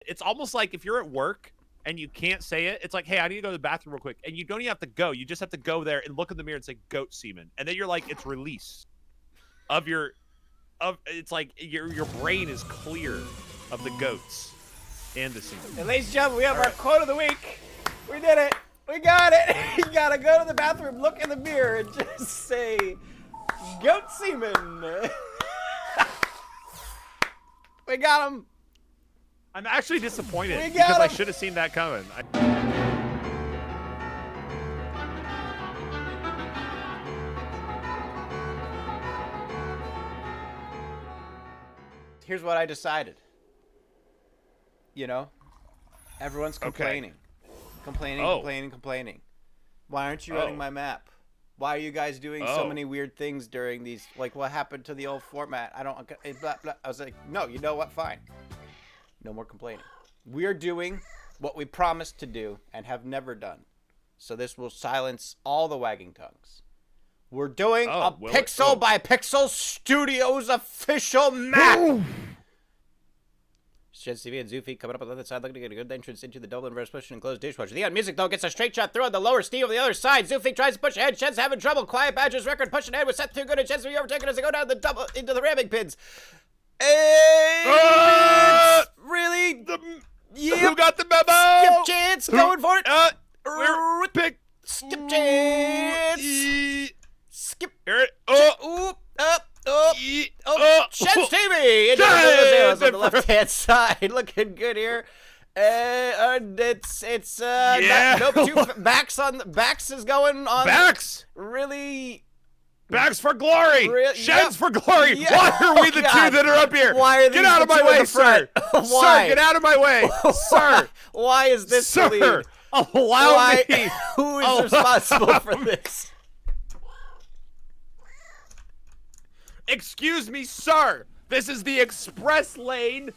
it's almost like if you're at work and you can't say it, it's like, hey, I need to go to the bathroom real quick. And you don't even have to go. You just have to go there and look in the mirror and say goat semen. And then you're like, it's release of it's like your brain is clear of the goats and the semen. And ladies and gentlemen, we have our quote of the week. We did it. We got it. You gotta go to the bathroom, look in the mirror, and just say goat semen. We got him. I'm actually disappointed We got because I him. should have seen that coming. Here's what I decided. You know, everyone's complaining. Complaining. Why aren't you running my map? Why are you guys doing so many weird things during these? Like, what happened to the old format? I don't. Blah, blah. I was like, no, you know what? Fine. No more complaining. We're doing what we promised to do and have never done. So this will silence all the wagging tongues. We're doing a pixel by pixel Studios official map. ShensTV and Zoofy coming up on the other side, looking to get a good entrance into the double inverse push and closed dishwasher. The music, though, gets a straight shot through on the lower Steve on the other side. Zoofy tries to push ahead. Shens having trouble. Quiet Badger's record pushing ahead with Seth too good, and Shens to be overtaken as they go down the double into the ramming pins. And really? Who got the memo? Skip Chance going for it. We're pick. Skip Chance. Skip. ShensTV into the on the left-hand side, looking good here. Bax is going on. Bax. Really. Bax for glory. Shens for glory. Yeah. Why are we the two that are up here? Why are these Get out of my way, sir. Why? Sir, get out of my way, sir. Why is this the lead? Allow me. Who is responsible for this? Excuse me, sir. This is the express lane.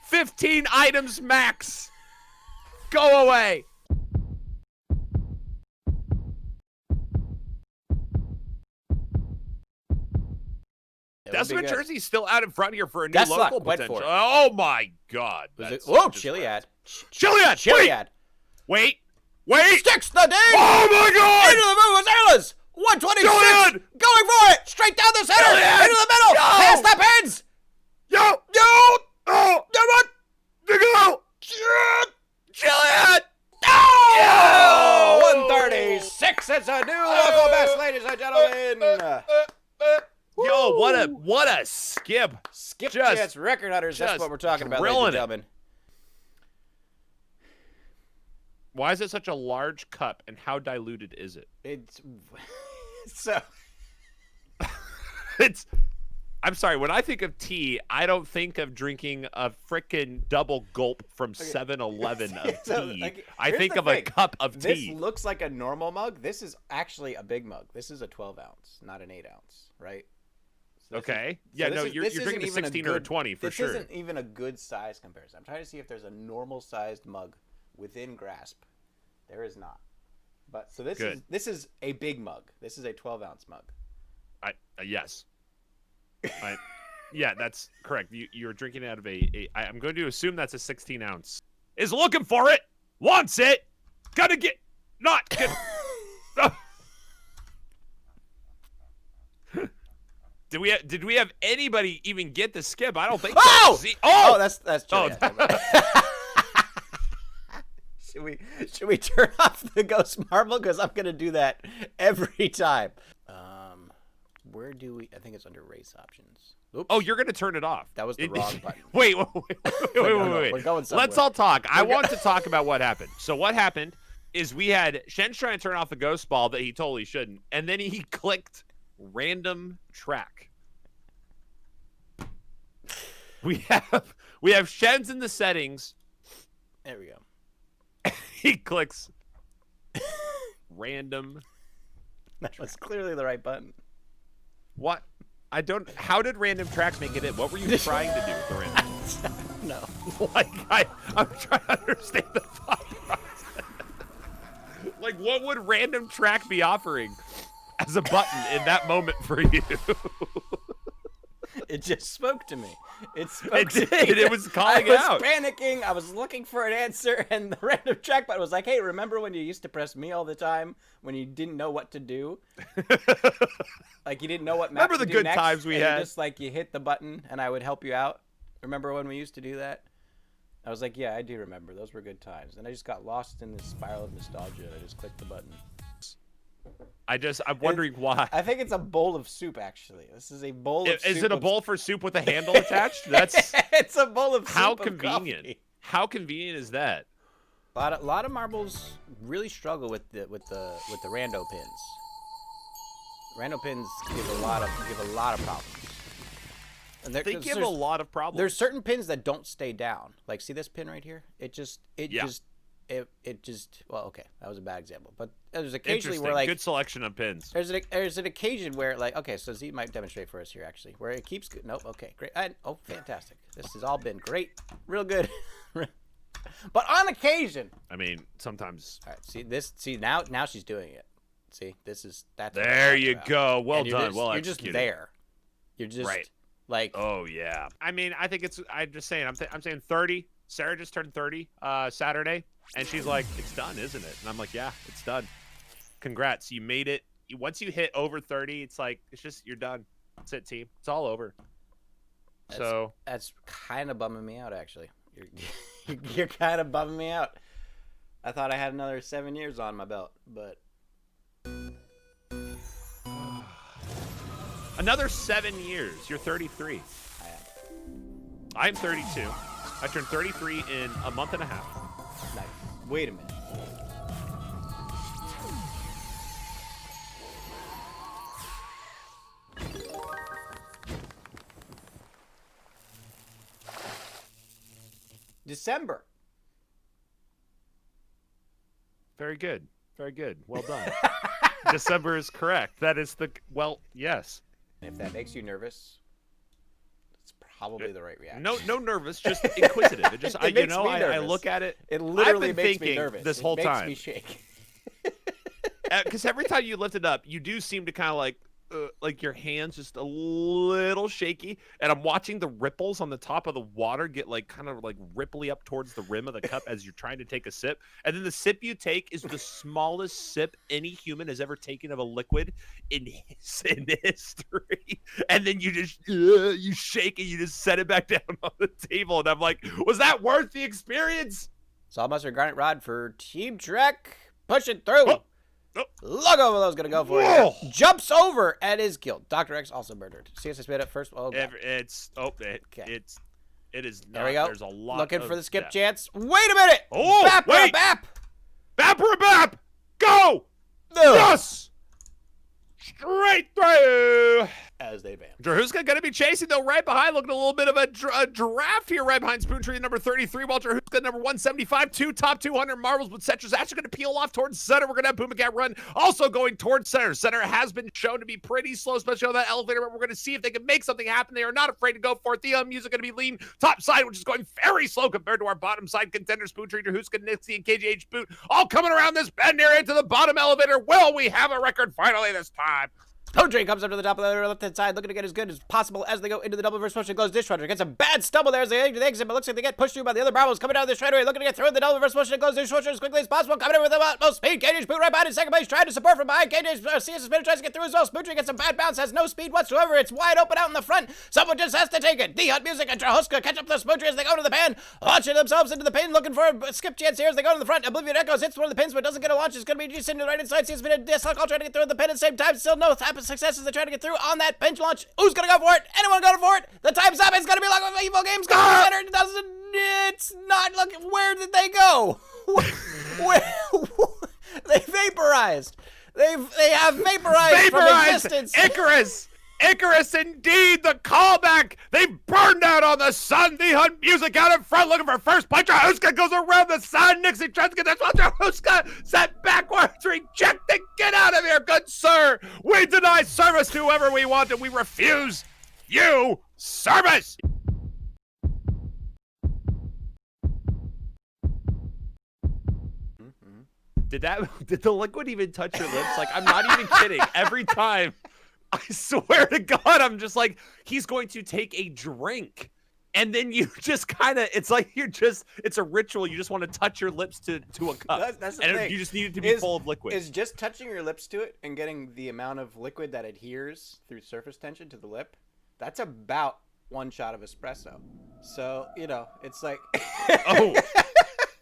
15 items max. Go away. Decima Jersey's still out in front here for a new local potential. Oh my God. Whoa, Chiliad. Chiliad. Wait. Sticks the ding. Oh my God. Into the move, Azala's. 126. Chiliad. Going for it. Straight down the center. Chiliad. Into the middle. Past the pins. Yo. Oh. Go. Chiliad. Oh. 136. It's a new local best, ladies and gentlemen. Yo, what a skip. Skip Chance record hunters. That's what we're talking about, ladies and gentlemen. Why is it such a large cup, and how diluted is it? It's so. I'm sorry. When I think of tea, I don't think of drinking a frickin' double gulp from 7-Eleven of tea. I think of a cup of tea. This looks like a normal mug. This is actually a big mug. This is a 12 ounce, not an 8 ounce, right? So okay. You're drinking a 16 or a 20 for sure. This isn't even a good size comparison. I'm trying to see if there's a normal sized mug within grasp. There is not. But so this is a big mug. This is a 12 ounce mug. Yes. Yeah, that's correct. You're drinking out of I'm going to assume that's a 16 ounce. Is looking for it. Wants it. Gotta get. Not get. Did we have anybody even get the skip? I don't think. Oh! So. Oh, that's true. Should we turn off the ghost marble? Because I'm gonna do that every time. Where do we? I think it's under race options. Oops. Oh, you're gonna turn it off. That was the wrong button. Wait. We're going somewhere. Let's all talk. I want to talk about what happened. So what happened is we had Shens trying to turn off the ghost ball that he totally shouldn't, and then he clicked random track. We have Shens in the settings. There we go. He clicks random. That was clearly the right button. What? How did random track make it in? What were you trying to do with the random? No. Like I'm trying to understand the thought process. Like, what would random track be offering as a button in that moment for you? It just spoke to me. It spoke to me. It was calling out. I was panicking. I was looking for an answer, and the random trackpad was like, hey, remember when you used to press me all the time when you didn't know what to do? Like, you didn't know what map Remember the to do good next, times we had? Just, like, you hit the button, and I would help you out. Remember when we used to do that? I was like, yeah, I do remember. Those were good times. And I just got lost in this spiral of nostalgia, and I just clicked the button. I'm wondering why. I think it's a bowl of soup, actually. This is a bowl of soup. Is it a bowl for soup with a handle attached? That's it's a bowl of soup. How convenient. How convenient is that? A lot of marbles really struggle with the rando pins. Rando pins give a lot of problems. And they give a lot of problems. There's certain pins that don't stay down. Like, see this pin right here? Well, okay, that was a bad example, but there's occasionally where, like, good selection of pins. There's an occasion where, like, okay, so Z might demonstrate for us here, actually, where it keeps good. Nope, okay, great. Oh, fantastic. This has all been great, real good. But on occasion, I mean, sometimes. All right, see now she's doing it. See, that's. There you go. Well done. Well executed. You're just there. You're just right. Like. Oh yeah. I mean, I think it's. I'm just saying. I'm saying 30. Sarah just turned 30 Saturday, and she's like, "It's done, isn't it?" And I'm like, "Yeah, it's done. Congrats, you made it. Once you hit over 30, it's like it's just you're done. That's it, team. It's all over." That's kind of bumming me out, actually. You're kind of bumming me out. I thought I had another 7 years on my belt, but another 7 years. You're 33. I am. I'm 32. I turned 33 in a month and a half. Nice. Wait a minute. December. Very good. Very good. Well done. December is correct. That is yes. If that makes you nervous, it's probably the right reaction. No nervous, just inquisitive. It just, I look at it. It literally I've been makes thinking me nervous. This whole time. It makes me shake. Because every time you lift it up, you do seem to kind of like your hands just a little shaky, and I'm watching the ripples on the top of the water get like kind of like ripply up towards the rim of the cup as you're trying to take a sip, and then the sip you take is the smallest sip any human has ever taken of a liquid in history, and then you just you shake it, you just set it back down on the table, and I'm like, was that worth the experience? Sawbuster Garnet Rod for Team Trek. Push it through. Oh. Logo Willow's gonna go for it. Jumps over and is killed. Dr. X also murdered. CSS made it first. Oh, God. It is not. There we go. There's a lot. Looking for the skip chance. Wait a minute. Oh, bap, wait. Bap. Bap or a bap. Go. No. Yes. Straight through. As they advance. Drahuska going to be chasing, though, right behind. Looking a little bit of a giraffe here right behind Spoontree, number 33. While Drahuska, number 175. Two top 200 marbles, but Cetra's actually going to peel off towards center. We're going to have Pumacat run also going towards center. Center has been shown to be pretty slow, especially on that elevator, but we're going to see if they can make something happen. They are not afraid to go for it. The music going to be lean top side, which is going very slow compared to our bottom side contenders. Spoontree, Drahuska, Nixie, and KGH Boot all coming around this bend area to the bottom elevator. Will we have a record finally this time? Spoontree comes up to the top of the left-hand side, looking to get as good as possible as they go into the double reverse motion. Goes Dishwasher. Gets a bad stumble there as they exit the exit, but looks like they get pushed through by the other marbles coming down the straightaway, looking to get through the double reverse motion. Goes Dishwasher as quickly as possible, coming in with the utmost speed. KJ's Boot right behind in second place, trying to support from behind. KJ's CS Spinner tries to get through as well. Spoontree gets a bad bounce, has no speed whatsoever. It's wide open out in the front. Someone just has to take it. The Hunt Music and Drahuska catch up to Spoontree as they go to the pan, launching themselves into the pin, looking for a skip chance here as they go to the front. Oblivion Echoes hits one of the pins, but doesn't get a launch. It's going to be just into the right inside. CS Spinner Dislike all trying to get through the pin at the same time. Still no success as they try to get through on that pinch launch. Who's gonna go for it? Anyone go for it? The time's up. It's gonna be like Evil Games going to center. It doesn't. It's not. Look, where did they go? Where? They vaporized. They have vaporized from existence. Icarus, indeed, the callback. They burned out on the sun. The Hunt Music out in front, looking for first place. Drahuska goes around the side. Nixie tries to get this one. Drahuska set backwards, rejected. Get out of here, good sir. We deny service to whoever we want, and we refuse you service. Did the liquid even touch your lips? Like, I'm not even kidding. Every time I swear to God, I'm just like, he's going to take a drink. And then you just kind of, it's like it's a ritual. You just want to touch your lips to a cup. That's the and thing. You just need it to be full of liquid. Is just touching your lips to it and getting the amount of liquid that adheres through surface tension to the lip, that's about 1 shot of espresso. So, it's like...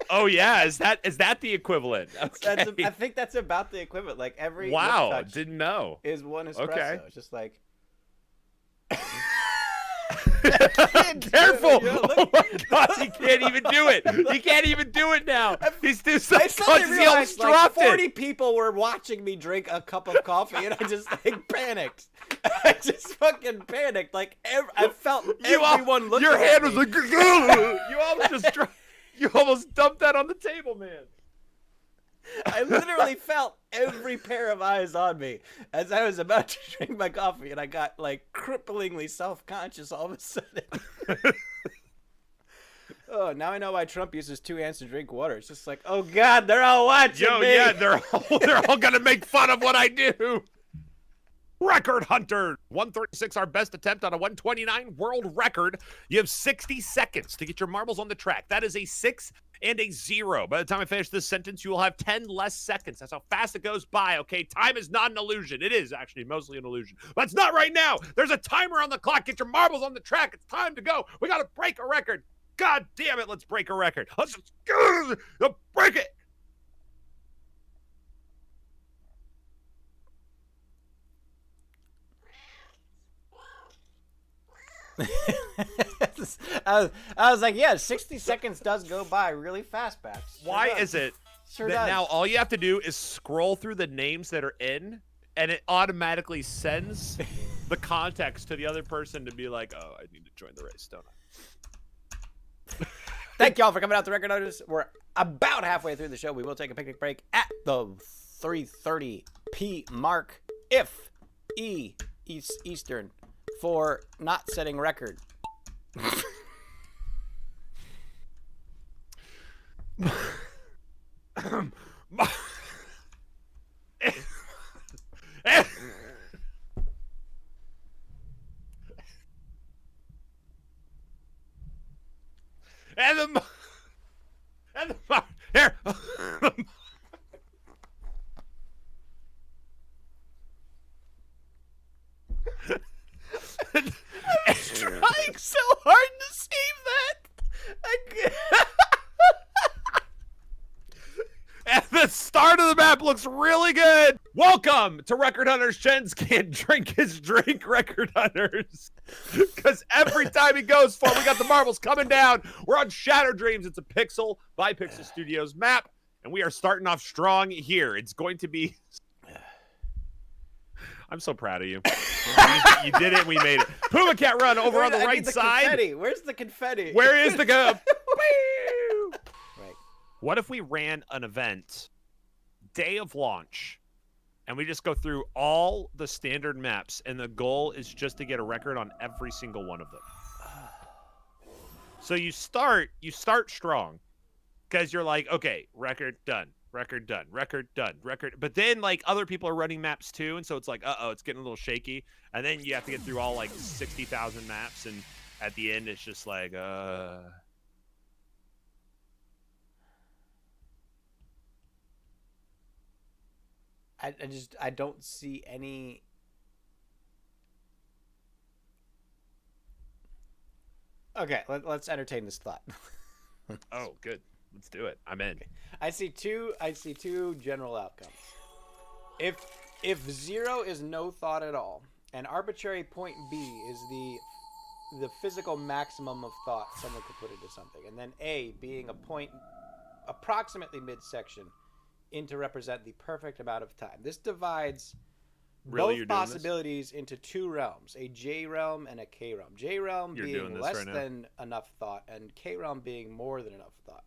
Oh yeah, is that the equivalent? Okay. I think that's about the equivalent. Like every lip touch didn't know. is 1 espresso. Okay. It's just like... Careful! Oh my God, he can't even do it. He can't even do it now. He's too so suddenly realized, like 40 people were watching me drink a cup of coffee, and I just panicked. I just fucking panicked. Like I felt everyone looking. Your hand at was me. like you almost dumped that on the table, man. I literally felt every pair of eyes on me as I was about to drink my coffee, and I got like cripplingly self-conscious all of a sudden. Oh, now I know why Trump uses 2 hands to drink water. It's just like, oh God, they're all watching me. Yeah, they're all gonna make fun of what I do. Record hunter 136, our best attempt on a 129 world record. You have 60 seconds to get your marbles on the track. That is a 6 and a 0. By the time I finish this sentence, you will have 10 less seconds. That's how fast it goes by, okay? Time is not an illusion. It is actually mostly an illusion, but it's not right now. There's a timer on the clock. Get your marbles on the track. It's time to go. We got to break a record. God damn it, let's break a record. Let's just break it. I was like, yeah, 60 seconds does go by really fast, Bax. Why is it that now all you have to do is scroll through the names that are in, and it automatically sends the context to the other person to be like, oh, I need to join the race, don't I? Thank y'all for coming out to Record Notice. We're about halfway through the show. We will take a picnic break at the 3:30 p mark, if Eastern, for not setting record. Here. I'm trying so hard to save that. I can't. And the start of the map looks really good. Welcome to Record Hunters. Shens can't drink his drink, Record Hunters. Because every time he goes for it, we got the marbles coming down. We're on Shadow Dreams. It's a Pixel by Pixel Studios map. And we are starting off strong here. It's going to be... I'm so proud of you. You did it and we made it. Puma Cat Run over on the right side. Confetti. Where's the confetti? Where is the go? Right. What if we ran an event, day of launch, and we just go through all the standard maps, and the goal is just to get a record on every single one of them? So you start strong, because you're like, okay, record done, record done, record done, record. But then like other people are running maps too, and so it's like, it's getting a little shaky. And then you have to get through all like 60,000 maps, and at the end it's just like, I don't see any. Okay, let's entertain this thought. Oh, good. Let's do it. I'm in. I see two general outcomes. If 0 is no thought at all, and arbitrary point B is the physical maximum of thought someone could put into something, and then A being a point approximately midsection in to represent the perfect amount of time. This divides both possibilities into 2 realms, a J realm and a K realm. J realm being less than enough thought, and K realm being more than enough thought,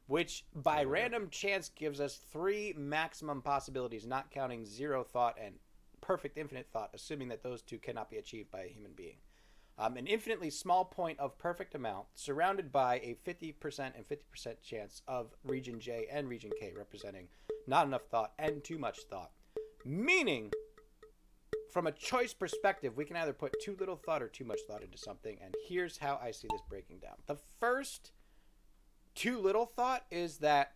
which by random chance gives us 3 maximum possibilities, not counting 0 thought and perfect infinite thought, assuming that those 2 cannot be achieved by a human being. An infinitely small point of perfect amount surrounded by a 50% and 50% chance of region J and region K, representing not enough thought and too much thought. Meaning, from a choice perspective, we can either put too little thought or too much thought into something. And here's how I see this breaking down. The first too little thought is that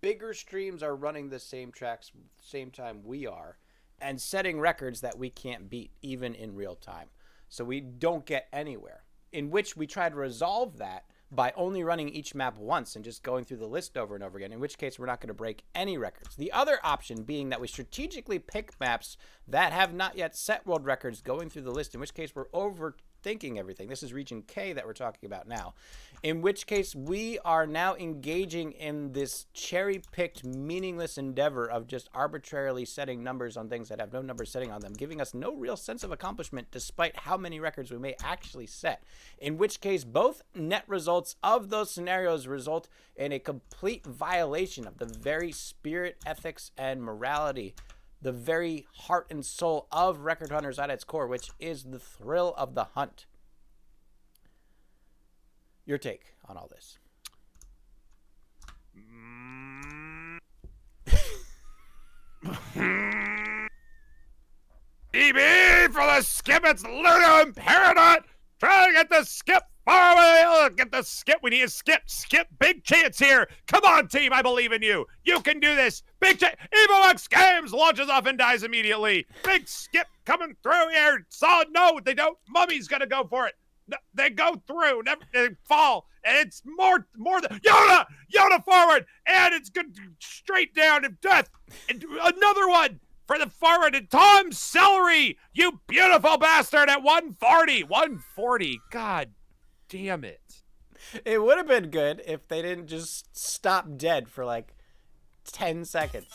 bigger streams are running the same tracks same time we are and setting records that we can't beat even in real time. So we don't get anywhere, in which we try to resolve that by only running each map once and just going through the list over and over again, in which case we're not going to break any records. The other option being that we strategically pick maps that have not yet set world records going through the list, in which case we're overthinking everything. This is region K that we're talking about now, in which case we are now engaging in this cherry-picked, meaningless endeavor of just arbitrarily setting numbers on things that have no number setting on them, giving us no real sense of accomplishment despite how many records we may actually set, in which case both net results of those scenarios result in a complete violation of the very spirit, ethics, and morality, the very heart and soul of record hunters at its core, which is the thrill of the hunt. Your take on all this? EB for the skip. It's Ludo and Peridot. Try to get the skip far away. Get the skip. We need a skip. Skip. Big chance here. Come on, team. I believe in you. You can do this. Big chance. EvoX Games launches off and dies immediately. Big skip coming through here. Solid. No, they don't. Mummy's going to go for it. No, they go through. Never, they fall. And it's more than Yoda forward. And it's good straight down to death. And another one for the forward. And Tom Celery, you beautiful bastard, at 140. 140. God damn it. It would have been good if they didn't just stop dead for like 10 seconds.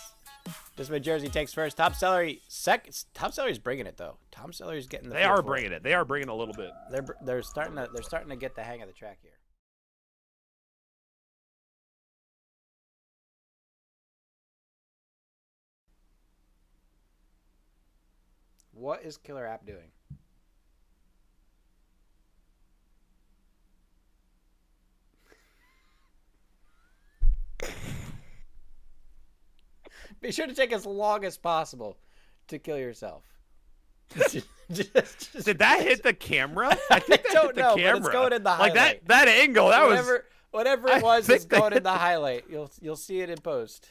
Just when Jersey takes first. Tom Celery second. Tom Celery's bringing it though. Tom Celery's getting the. They are bringing it. They are bringing a little bit. They're starting to get the hang of the track here. What is Killer App doing? Be sure to take as long as possible to kill yourself. Did that hit the camera? I think that hit the camera. But it's going in the highlight. Like that angle. That whatever it was, it's going in the highlight. You'll see it in post.